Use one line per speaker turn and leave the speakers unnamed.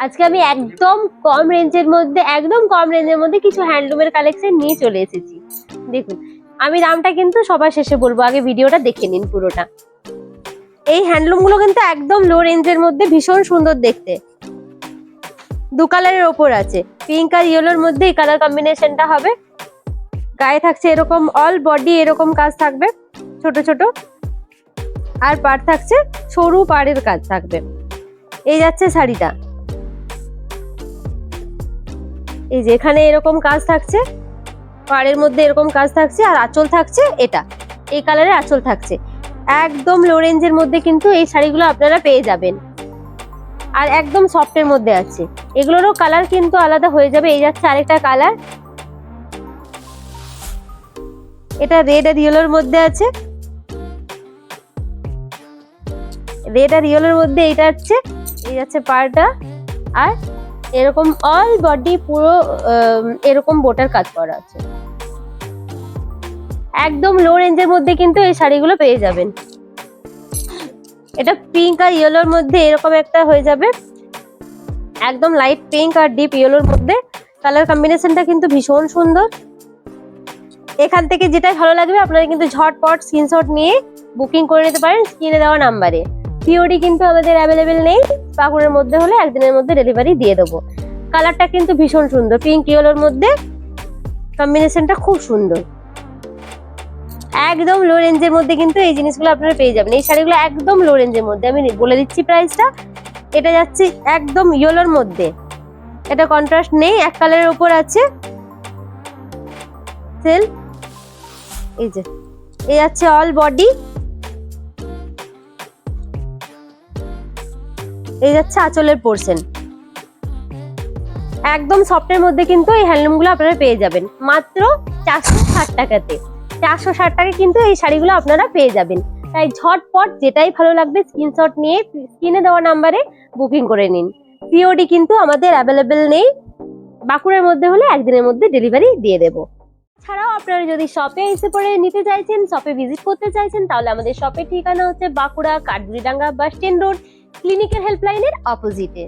আজকে আমি একদম কম রেঞ্জের মধ্যে কিছু হ্যান্ডলুমের কালেকশন নিয়ে চলে এসেছি। দেখুন, আমি দামটা কিন্তু সবার শেষে বলবো, আগে ভিডিওটা দেখে নিন পুরোটা। এই হ্যান্ডলুম গুলো কিন্তু একদম লো রেঞ্জের মধ্যে ভীষণ সুন্দর দেখতে। দু কালারের ওপর আছে, পিঙ্ক আর ইয়েলোর মধ্যে এই কালার কম্বিনেশনটা হবে। গায়ে থাকছে এরকম অল বডি এরকম কাজ থাকবে ছোট ছোট, আর পাড় থাকছে সরু পাড়ের কাজ থাকবে। এই যাচ্ছে শাড়িটা, এই যে এখানে এরকম কাজ থাকছে, পাড়ের মধ্যে এরকম কাজ থাকছে, আর আঁচল থাকছে এটা এই কালারের আঁচল থাকছে। একদম লো রেঞ্জের মধ্যে কিন্তু এই শাড়িগুলো আপনারা পেয়ে যাবেন, আর একদম সফটের মধ্যে আছে। এগুলোরও কালার কিন্তু আলাদা হয়ে যাবে। এই যাচ্ছে আরেকটা কালার, এটা রেড আর ইয়েলোর মধ্যে আছে। রেড আর ইয়েলোর মধ্যে এইটা হচ্ছে, এই যাচ্ছে পাড়টা, আর এরকম অল বডি পুরো এরকম বোটার কাজ করা আছে। একদম লো রেঞ্জের মধ্যে কিন্তু এই শাড়িগুলো পেয়ে যাবেন। এটা পিঙ্ক আর ইয়েলোর মধ্যে এরকম একটা হয়ে যাবে, একদম লাইট পিঙ্ক আর ডিপ ইয়েলোর মধ্যে। কালার কম্বিনেশনটা কিন্তু ভীষণ সুন্দর। এখান থেকে যেটাই ভালো লাগবে আপনারা কিন্তু ঝটপট স্ক্রিনশট নিয়ে বুকিং করে নিতে পারেন স্ক্রিনে দেওয়া নাম্বারে। সিওডি কিন্তু আমাদের অ্যাভেলেবেল নেই, পাকুড়ের মধ্যে হলে একদিনের মধ্যে ডেলিভারি দিয়ে দেবো। কালারটা কিন্তু ভীষণ সুন্দর, পিঙ্ক ইয়েলোর মধ্যে কম্বিনেশনটা খুব সুন্দর। একদম লো রেঞ্জের মধ্যে কিন্তু এই জিনিসগুলো আপনারা পেয়ে যাবেন। এই শাড়িগুলো একদম লো রেঞ্জের মধ্যে, আমি বলে দিচ্ছি প্রাইসটা। এটা যাচ্ছে একদম ইয়েলোর মধ্যে, এটা কন্ট্রাস্ট নেই, এক কালারের উপর আছে সেল। এই যে এই যাচ্ছে অল বডি, এই যাচ্ছে আঁচলের পোরশন। একদম সফটের মধ্যে কিন্তু এই হ্যান্ডলুম গুলো আপনারা পেয়ে যাবেন মাত্র 460 টাকাতে। 460 টাকা কিন্তু এই শাড়িগুলো আপনারা পেয়ে যাবেন। তাই ঝটপট যেটাই ভালো লাগবে স্ক্রিনশট নিয়ে স্ক্রিনে দেওয়া নাম্বারে বুকিং করে নিন। সিওডি কিন্তু আমাদের অ্যাভেলেবেল নেই, বাঁকুড়ার মধ্যে হলে একদিনের মধ্যে ডেলিভারি দিয়ে দেবো। ছাড়াও আপনারা যদি শপে এসে পরে নিতে চাইছেন, শপে ভিজিট করতে চাইছেন, তাহলে আমাদের শপের ঠিকানা হচ্ছে বাঁকুড়া কাঠগুড়িডাঙ্গা বাস স্ট্যান্ড রোড, ক্লিনিকের হেল্পলাইনের অপোজিটে।